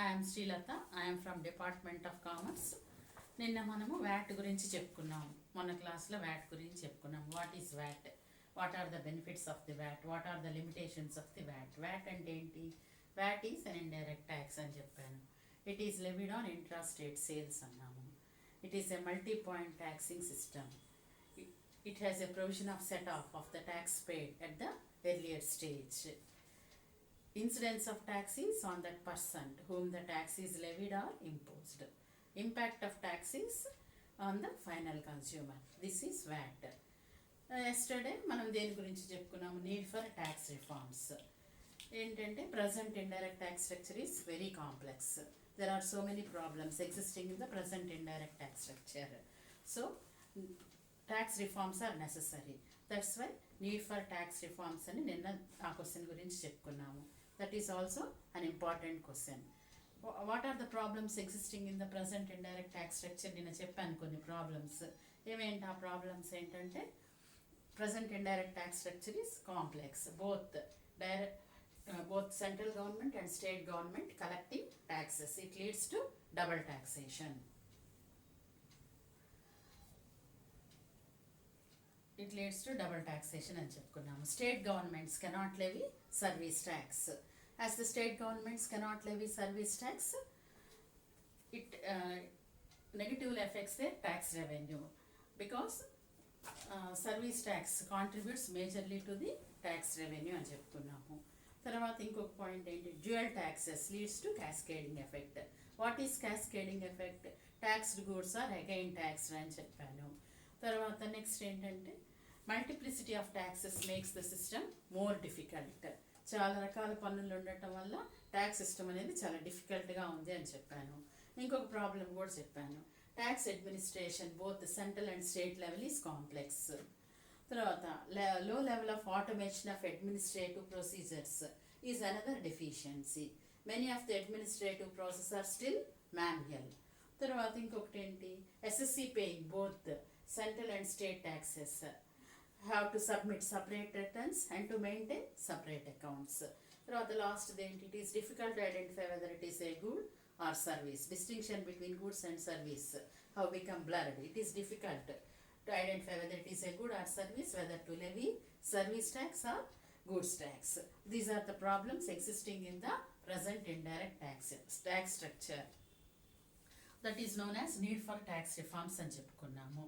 I'm Srilatha. I'm from department of commerce. నిన్న మనము VAT గురించి చెప్పుకున్నాము. మొన్న క్లాస్లో వ్యాట్ గురించి చెప్పుకున్నాము. What is VAT, what are the benefits of the VAT, what are the limitations of the VAT. VAT అంటే ఏంటి? VAT is an indirect tax అని చెప్పాను. It is levied on intra state sales అన్నాము. It is a multi point taxing system. It has a provision of set off of the tax paid at the earlier stage. Incidence of tax is on that person whom the tax is levied or imposed. Impact of tax is on the final consumer. This is VAT. Yesterday మనం దేని గురించి చెప్పుకున్నాము? Need for tax reforms. ఏంటంటే present indirect tax structure is very complex. There are so many problems existing in the present indirect tax structure. So tax reforms are necessary. That's why need for tax reforms అని నిన్న ఆ question గురించి చెప్పుకున్నాము. That is also an important question. What are the problems existing in the present indirect tax structure? నిన్న చెప్పాను కొన్ని problems. ఏమేంటి ఆ problems ఏంటంటే, present indirect tax structure is complex. Both central government and state government collecting taxes. It leads to double taxation. It leads to double taxation అని చెప్పుకున్నాము. State governments cannot levy service tax. As the state governments cannot levy service tax, it negatively affects their tax revenue because service tax contributes majorly to the tax revenue అని చెప్తున్నాము. తర్వాత ఇంకొక point ఏంటి? Dual taxes leads to cascading effect. What is cascading effect? Taxed goods are again taxed అని చెప్పాను. తర్వాత next ఏంటంటే, multiplicity of taxes makes the system more difficult. చాలా రకాల పన్నులు ఉండటం వల్ల ట్యాక్స్ సిస్టమ్ అనేది చాలా డిఫికల్ట్గా ఉంది అని చెప్పాను. ఇంకొక ప్రాబ్లం కూడా చెప్పాను. Tax administration both central and state level is complex. తర్వాత low level of automation of administrative procedures is another deficiency. Many of the administrative process are still manual. తర్వాత ఇంకొకటి ఏంటి? SSC paying both central and state taxes have to submit separate returns and to maintain separate accounts. తర్వాత last ఏంటి? it is difficult to identify whether it is a good or service. Distinction between goods and service have become blurred. It is difficult to identify whether it is a good or service, whether to levy service tax or goods tax. These are the problems existing in the present indirect tax structure. That is known as need for tax reforms అని చెప్పుకున్నాము.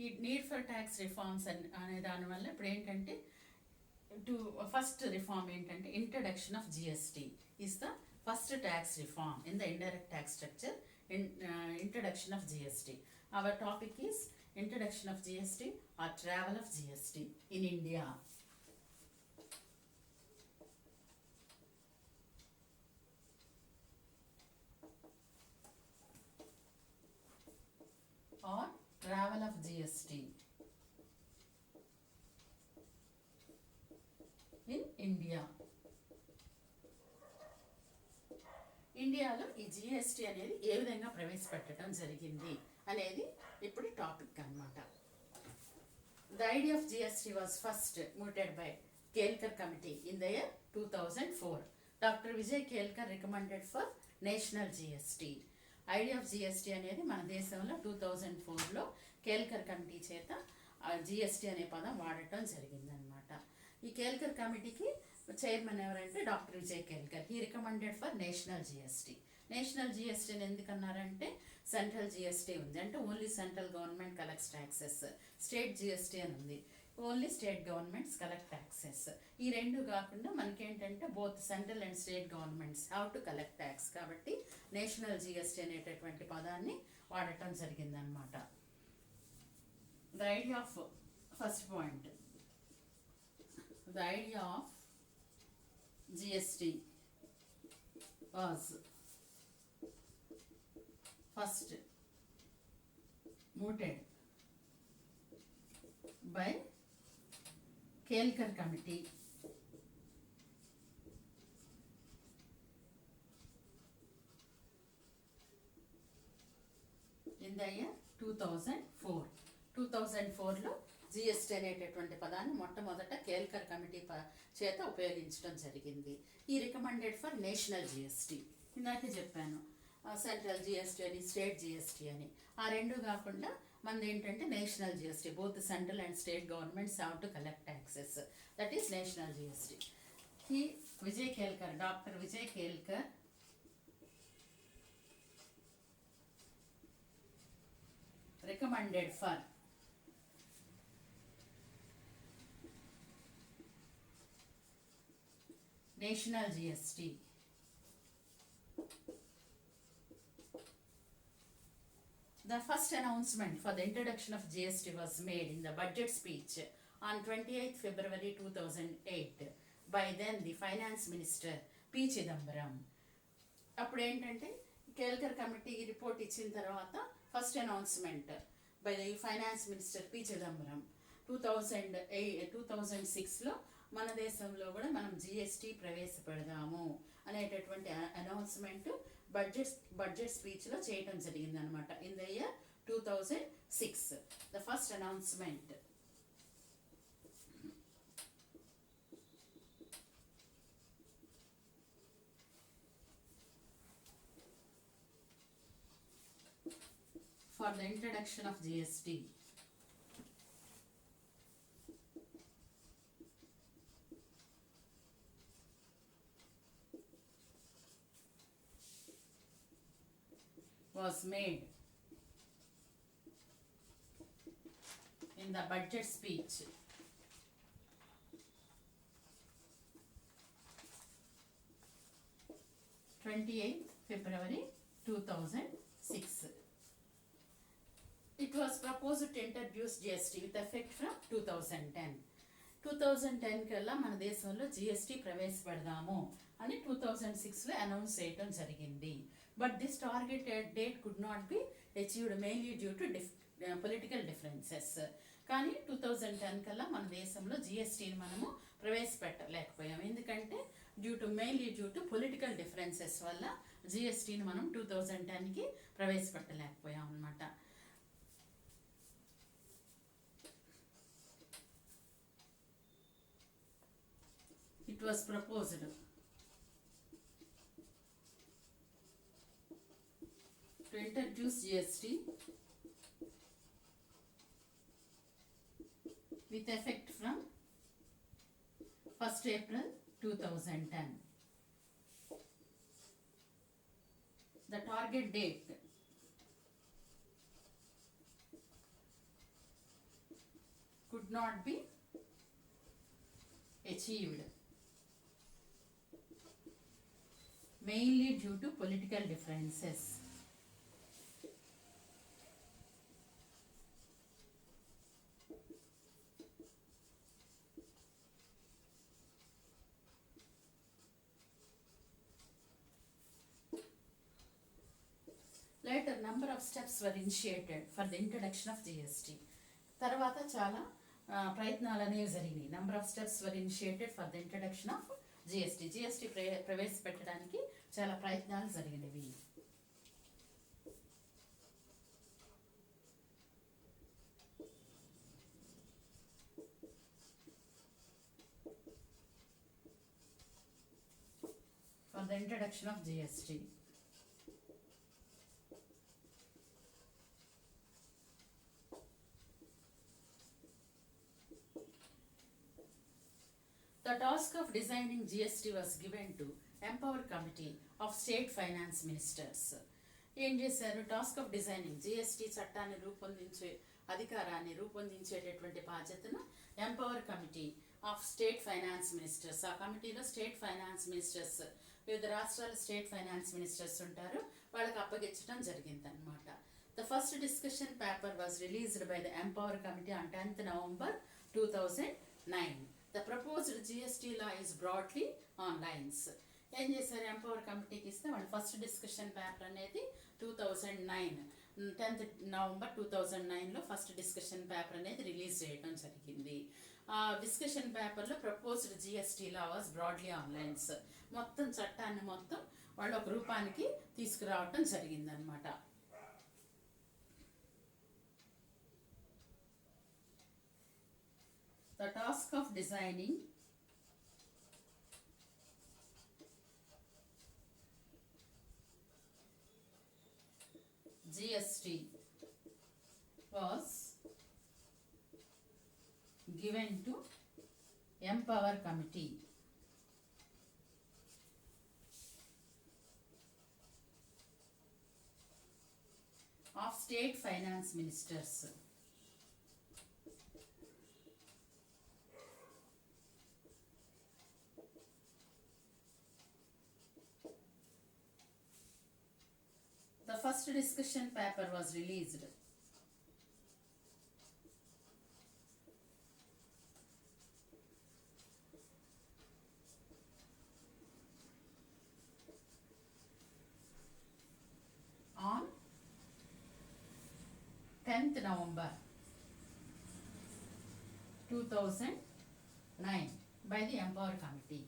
ఈ need for tax reforms అనే దానివల్ల ఇప్పుడు ఏంటంటే, first reform ఏంటంటే, introduction of GST is the first tax reform in the indirect tax structure. Introduction of GST. Our topic is introduction of GST or travel of GST in India. Or travel of GST in India. ఇండియాలో ఈ GST అనేది ఏ విధంగా ప్రవేశపెట్టడం జరిగింది అనేది ఇప్పుడు topic అన్నమాట. The idea of GST was first mooted by Kelkar committee in the year 2004. Dr. Vijay Kelkar recommended for national GST. Idea of GST అనేది మన దేశంలో 2004లో కేల్కర్ కమిటీ చేత జిఎస్టీ అనే పదం వాడటం జరిగిందనమాట. ఈ కేల్కర్ కమిటీకి చైర్మన్ ఎవరంటే doctor Vijay Kelkar. He recommended for national GST. National జిఎస్టీని ఎందుకన్నారంటే, సెంట్రల్ జిఎస్టీ ఉంది అంటే only central government collects taxes. State GST అని ఉంది, only state governments collect taxes. ఈ రెండు కాకుండా మనకేంటంటే both central and state governments have to collect tax. కాబట్టి నేషనల్ జిఎస్టీ అనేటటువంటి పదాన్ని వాడటం జరిగిందనమాట. The idea of first point, the idea of GST was first mooted by Kelkar committee in the year 2004. 2004లో జిఎస్టీ అనేటటువంటి పదాన్ని మొట్టమొదట కేల్కర్ కమిటీ చేత ఉపయోగించడం జరిగింది. ఈ రికమెండెడ్ ఫర్ నేషనల్ జిఎస్టీ. ఇందాకే చెప్పాను సెంట్రల్ జిఎస్టీ అని స్టేట్ జిఎస్టీ అని. ఆ రెండు కాకుండా మనది ఏంటంటే national GST. Both central and state governments have to collect taxes. That is national GST. He, Vijay Kelkar, Dr. Vijay Kelkar recommended for national GST. The first announcement for the introduction of GST was made in the budget speech on 28th February 2008 by then the finance minister P. Chidambaram. అప్పుడు ఏంటంటే Kelkar committee report ఇచ్చిన తర్వాత first announcement by the finance minister P Chidambaram 2006లో మన దేశంలో కూడా మనం GST ప్రవేశపెడదాము అనేటటువంటి అనౌన్స్మెంట్ బడ్జెట్ స్పీచ్లో చేయడం జరిగింది అనమాట. In the year 2006 the first announcement. For the introduction of GST. Was made in the budget speech February 2006. It was proposed to introduce GST with effect from 2010. 2010 కల్లా మన దేశంలో జిఎస్టీ ప్రవేశపెడదాము అని 2006లో announce చేయడం జరిగింది. But this targeted date could not be achieved mainly due to political differences. కానీ 2010 కల్లా మన దేశంలో జిఎస్టీని మనము ప్రవేశపెట్టలేకపోయాం. ఎందుకంటే mainly due to political differences వల్ల జిఎస్టీని మనం 2010కి ప్రవేశపెట్టలేకపోయాం అన్నమాట. It was proposed to introduce GST with effect from 1st April 2010. The target date could not be achieved mainly due to political differences. Later, number of steps were initiated for the introduction of GST. తర్వాత చాలా ప్రయత్నాలు అనేవి జరిగినాయి. Number of steps were initiated for the introduction of GST ప్రవేశపెట్టడానికి చాలా ప్రయత్నాలు జరిగినవి. For the introduction of GST. The task of designing GST was given to Empower Committee of State Finance Ministers. ఏం చేశారు? టాస్క్ ఆఫ్ డిజైనింగ్ జిఎస్టీ చట్టాన్ని అధికారాన్ని రూపొందించేటటువంటి బాధ్యతను empower committee of state finance ministers. ఆ కమిటీలో స్టేట్ ఫైనాన్స్ మినిస్టర్స్, వివిధ రాష్ట్రాల state finance ministers ఉంటారు, వాళ్ళకి అప్పగించడం జరిగిందనమాట. The first discussion paper was released by the empower committee on 10th November 2009. The proposed GST law is broadly on lines. ఏం చేశారు? ఎంపవర్ కమిటీకి ఇస్తే వాళ్ళు ఫస్ట్ డిస్కషన్ పేపర్ అనేది 2009 10th November 2009లో ఫస్ట్ డిస్కషన్ పేపర్ అనేది రిలీజ్ చేయడం జరిగింది. ఆ డిస్కషన్ పేపర్లో proposed GST law was broadly on lines. మొత్తం చట్టాన్ని వాళ్ళు ఒక రూపానికి తీసుకురావటం జరిగిందనమాట. The task of designing GST was given to Empower Committee of State Finance Ministers. The first discussion paper was released on 10th November 2009 by the Empower Committee.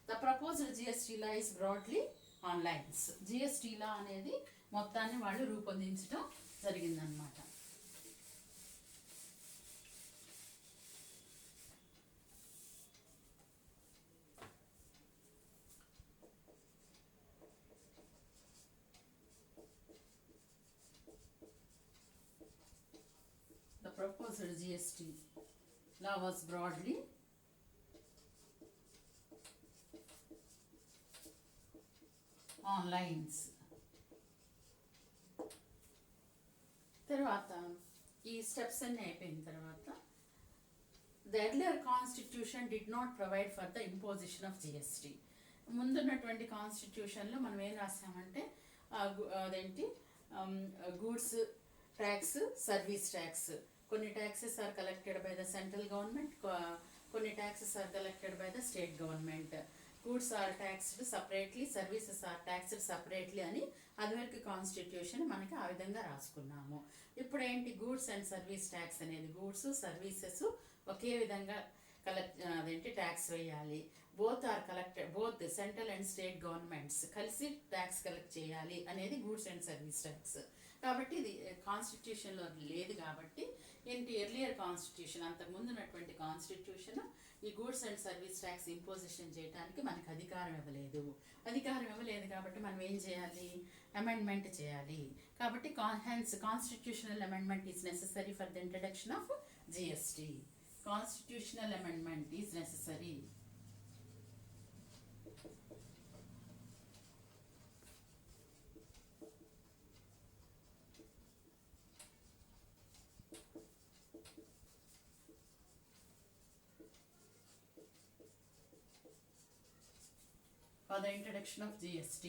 The proposed GST law is broadly on lines. GST law అనేది మొత్తాన్ని వాళ్ళు రూపొందించడం జరిగిందనమాట. The proposed GST law was broadly on lines. తర్వాత ఈ steps అన్నీ అయిపోయిన తర్వాత the earlier constitution did not provide for the imposition of GST. ముందున్నటువంటి కాన్స్టిట్యూషన్లో మనం ఏం రాసామంటే అదేంటి గూడ్స్ ట్యాక్స్, సర్వీస్ ట్యాక్స్, కొన్ని taxes are collected by the central government, కొన్ని taxes are collected by the state government. Goods are taxed separately, services are taxed separately అని అదివరకు కాన్స్టిట్యూషన్ మనకి ఆ విధంగా రాసుకున్నాము. ఇప్పుడు ఏంటి, గూడ్స్ అండ్ సర్వీస్ ట్యాక్స్ అనేది గూడ్స్ సర్వీసెస్ ఒకే విధంగా అదేంటి ట్యాక్స్ వేయాలి. Both are collected, both central and state governments కలిసి ట్యాక్స్ కలెక్ట్ చేయాలి అనేది గూడ్స్ అండ్ సర్వీస్ ట్యాక్స్. కాబట్టి ఇది కాన్స్టిట్యూషన్లో లేదు. కాబట్టి ఏంటి, ఎర్లియర్ కాన్స్టిట్యూషన్ అంతకుముందు ఉన్నటువంటి కాన్స్టిట్యూషన్ ఈ goods and service tax imposition చేయడానికి మనకు అధికారం ఇవ్వలేదు కాబట్టి మనం ఏం చేయాలి, అమెండ్మెంట్ చేయాలి. కాబట్టి hence constitutional amendment is necessary for the introduction of GST. Constitutional amendment is necessary. For the introduction of GST.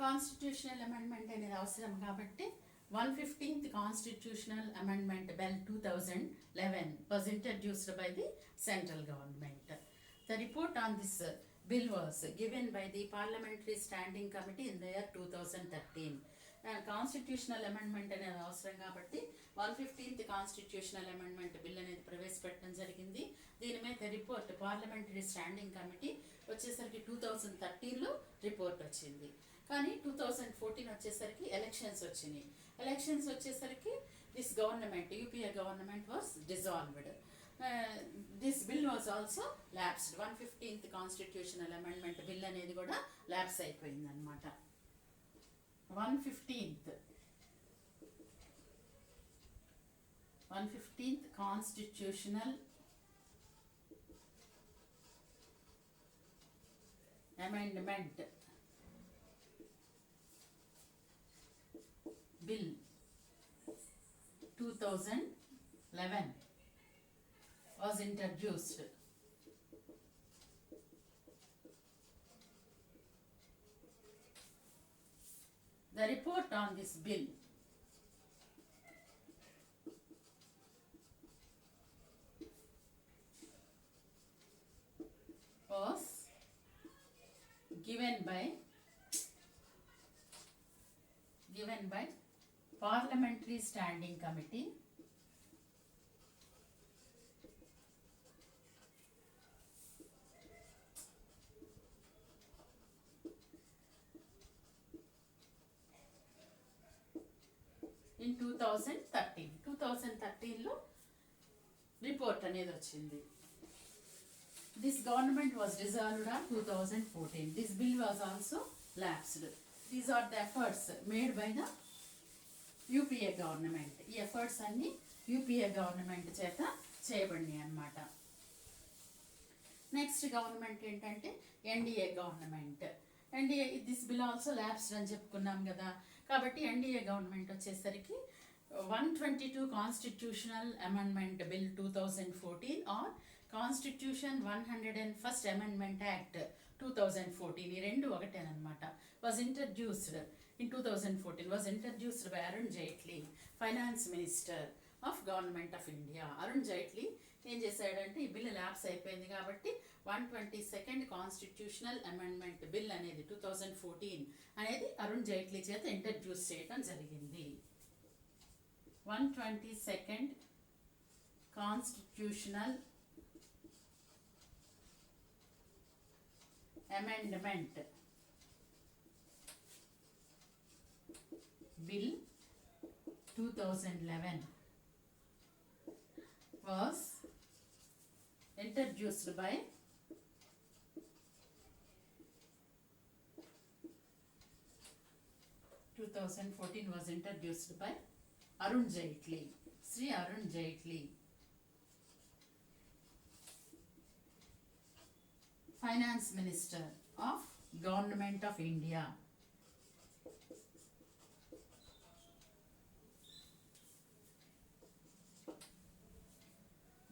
Constitutional amendment అనేది అవసరం కాబట్టి 115th Constitutional Amendment Bill 2011 was introduced by the central government. The report on this bill was given by the Parliamentary Standing Committee in the year 2013. Constitutional amendment అనేది అవసరం కాబట్టి 115th constitutional amendment bill అనేది ప్రవేశపెట్టడం జరిగింది. దీని మీద report parliamentary standing committee వచ్చేసరికి 2013లో report వచ్చింది. కానీ 2014 వచ్చేసరికి ఎలక్షన్స్ వచ్చినాయి. ఎలక్షన్స్ వచ్చేసరికి this government, UPA government was dissolved. This bill was also lapsed. 115th constitutional amendment bill అనేది కూడా ల్యాప్స్ అయిపోయింది అనమాట. 115th constitutional amendment bill 2011 was introduced. The report on this bill was given by Parliamentary Standing Committee in 2013. 2013లో report అనేది వచ్చింది. This government was dissolved on 2014. This bill was also lapsed. These are the efforts made by the UPA government. ఈ efforts అన్ని UPA government చేత చేయబడినాయి అన్నమాట. Next government ఏంటంటే NDA government. NDA this bill also lapsed అని చెప్పుకున్నాం కదా. కాబట్టి ఎన్డీఏ గవర్నమెంట్ వచ్చేసరికి 122 constitutional amendment bill 2014 or constitution 101st amendment act 2014 ఈ రెండు ఒకటేనమాట. Was introduced in 2014. Was introduced by Arun Jaitley, finance minister of government of India. Arun Jaitley ఏం చేశాడంటే ఈ బిల్ ల్యాప్స్ అయిపోయింది కాబట్టి 122nd కాన్స్టిట్యూషనల్ అమెండ్మెంట్ బిల్ అనేది 2014 అనేది అరుణ్ జైట్లీ చేత ఇంట్రడ్యూస్ చేయడం జరిగింది. 122nd constitutional amendment bill 2011 was introduced by Arun Jaitley, Sri Arun Jaitley, Finance Minister of Government of India.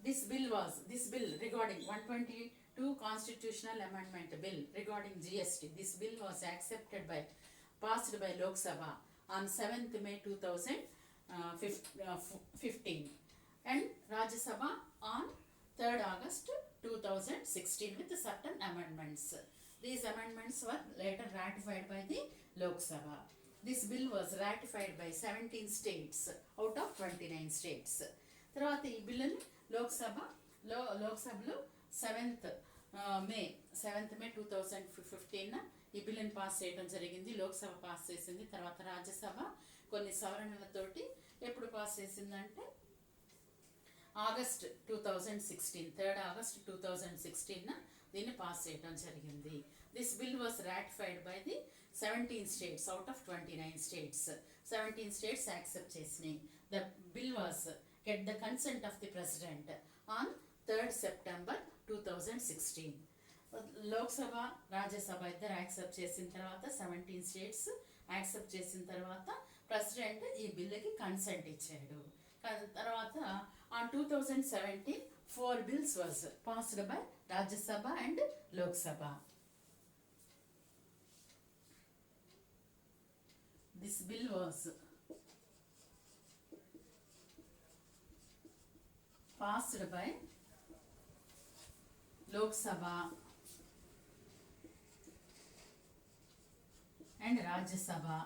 This bill regarding 122 constitutional amendment bill regarding GST. This bill was passed by Lok Sabha on 7th May 2015 and Rajya Sabha on 3rd August 2016 with certain amendments. These amendments were later ratified by the Lok Sabha. This bill was ratified by 17 states out of 29 states. తర్వాత ఈ బిల్లుని లోక్సభలో 7th May 2015 ఈ బిల్లుని pass చేయడం జరిగింది. Lok Sabha pass చేసింది. తర్వాత రాజ్యసభ కొన్ని సవరణలతోటి ఎప్పుడు పాస్ చేసిందంటే ఆగస్ట్ 2016, 3rd August 2016 దీన్ని పాస్ చేయడం జరిగింది. This bill was ratified by the 17 states out of 29 states. 17 states accept చేసినాయి. The bill was get the consent of the president on 3rd September 2016. Lok Sabha Rajya Sabha ఇద్దరు యాక్సెప్ట్ చేసిన తర్వాత 17 స్టేట్స్ యాక్సెప్ట్ చేసిన తర్వాత president ఈ బిల్లుకి కన్సెంట్ ఇచ్చాడు. తర్వాత on 2017 4 bills was passed by Rajya Sabha and Lok Sabha. This bill was passed by Lok Sabha and Rajya Sabha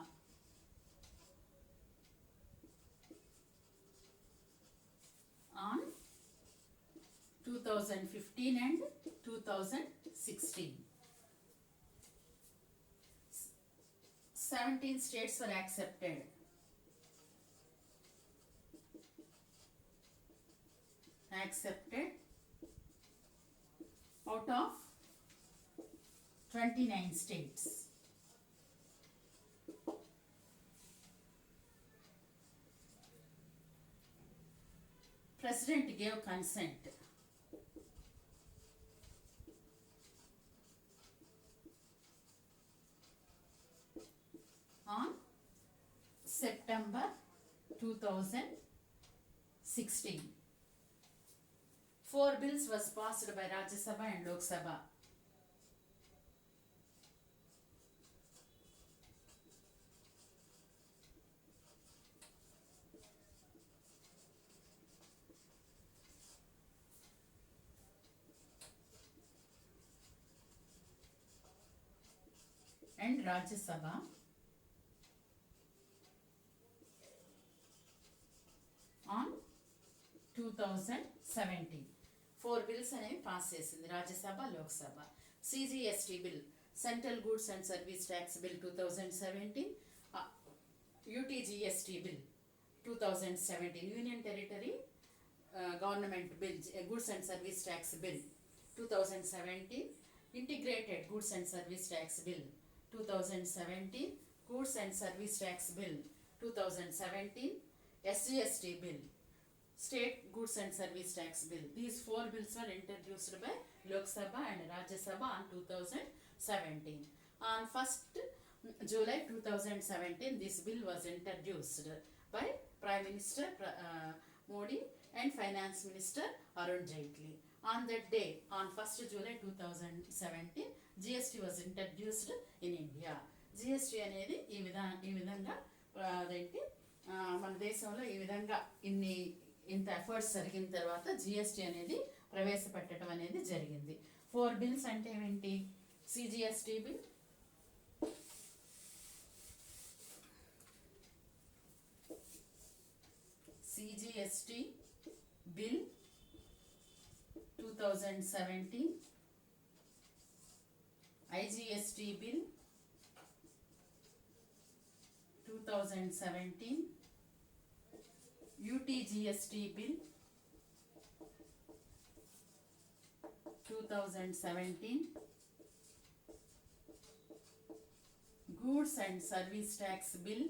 on 2015 and 2016. 17 states were accepted. Out of 29 states. President gave consent. On September 2016. 4 bills was passed by Rajya Sabha and Lok Sabha. And Rajya Sabha on 2017. 4 bills అనేవి pass చేసింది Rajya Sabha Lok Sabha. CGST bill, central goods and service tax bill 2017, UTGST bill 2017, union territory government bill, goods and service tax bill 2017, integrated goods and service tax bill 2017, goods and service tax bill 2017, SGST bill, state goods and service tax bill. These four bills were introduced by Lok Sabha and Rajya Sabha on 2017. On 1st July 2017, this bill was introduced by Prime Minister Modi and Finance Minister Arun Jaitley. On that day, on 1st July 2017, GST was introduced in India. GST అనేది ఈ విధంగా అదేంటి మన దేశంలో ఈ విధంగా ఇంత efforts జరిగిన తర్వాత జిఎస్టీ అనేది ప్రవేశపెట్టడం అనేది జరిగింది. 4 బిల్స్ అంటే ఏంటి? CGST bill, CGST bill 2017, IGST bill 2017, UTGST bill 2017, goods and service tax bill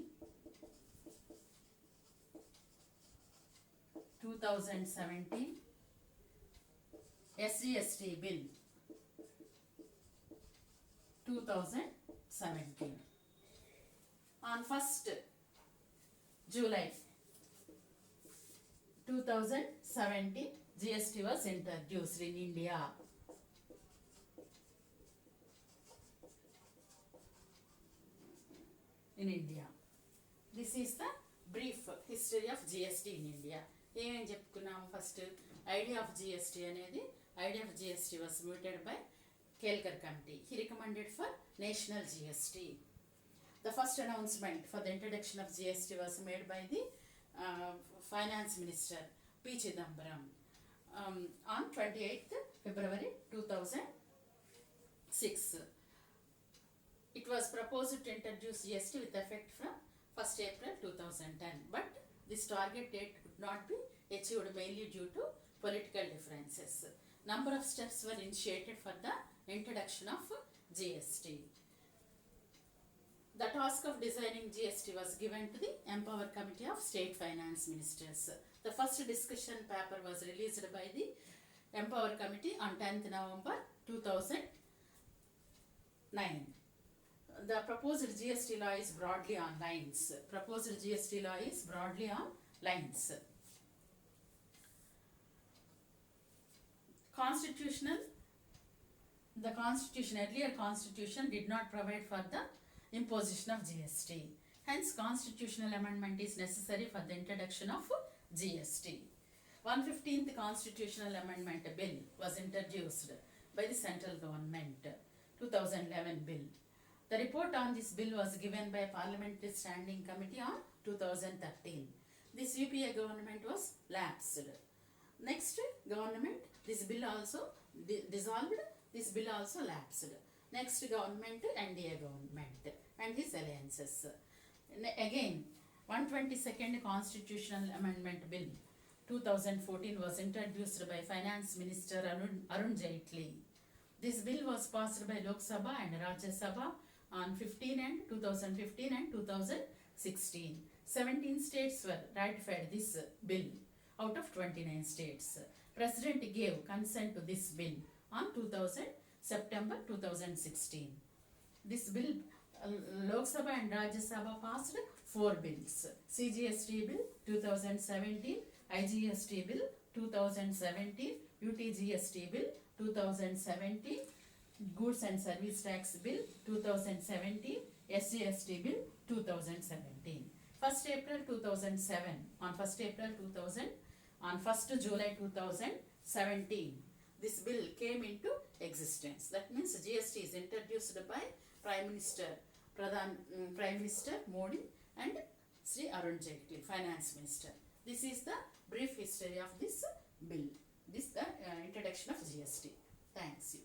2017, SGST bill 2017. On 1st July 2017, GST was introduced in India. This is the brief history of GST in India. ఏమేం చెప్పుకున్నాము? First idea of GST అనేది idea of GST was mooted by Kelkar committee. He recommended for national GST. The first announcement for the introduction of GST was made by the Finance Minister P. Chidambaram on 28th February 2006. It was proposed to introduce GST with effect from 1st April 2010, but this target date could not be achieved mainly due to political differences. Number of steps were initiated for the introduction of GST. The task of designing GST was given to the Empower Committee of State Finance Ministers. The first discussion paper was released by the Empower Committee on 10th November 2009. The proposed GST law is broadly on lines. Earlier constitution did not provide for the imposition of GST. Hence, constitutional amendment is necessary for the introduction of GST. 115th Constitutional Amendment Bill was introduced by the central government, 2011 bill. The report on this bill was given by Parliamentary Standing Committee on 2013. This UPA government was lapsed. Next government, this bill also dissolved, this bill also lapsed. Next government, NDA government and his alliances. Again, 122nd Constitutional Amendment Bill 2014 was introduced by Finance Minister Arun Jaitley. This bill was passed by Lok Sabha and Rajya Sabha on 2015 and 2016. 17 states were ratified this bill out of 29 states. President gave consent to this bill on September 2016. This bill, Lok Sabha and Rajya Sabha passed 4 bills. CGST bill 2017, IGST bill 2017, UTGST bill 2017, goods and service tax bill 2017, SGST bill 2017. 1st April 2007, on 1st July 2017, this bill came into existence. That means GST is introduced by Prime Minister Modi and Sri Arun Jaitley, Finance Minister. This is the brief history of this bill. This the introduction of GST. Thanks.